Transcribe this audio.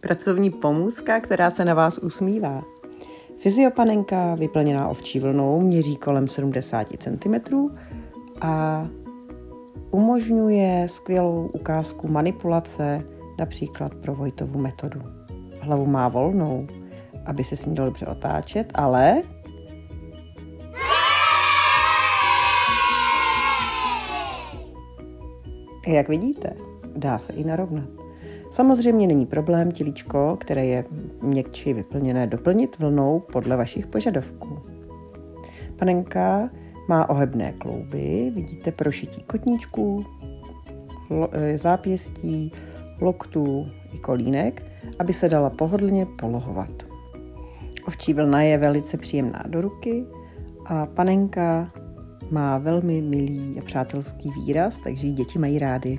pracovní pomůcka, která se na vás usmívá. Fyziopanenka vyplněná ovčí vlnou měří kolem 70 cm a umožňuje skvělou ukázku manipulace, například pro Vojtovu metodu. Hlavu má volnou, aby se s ní dalo dobře otáčet, ale jak vidíte, dá se i narovnat. Samozřejmě není problém tělíčko, které je měkčí vyplněné, doplnit vlnou podle vašich požadavků. Panenka má ohebné klouby, vidíte prošití kotníčků, zápěstí, loktů i kolínek, aby se dala pohodlně polohovat. Ovčí vlna je velice příjemná do ruky a panenka má velmi milý a přátelský výraz, takže ji děti mají rády.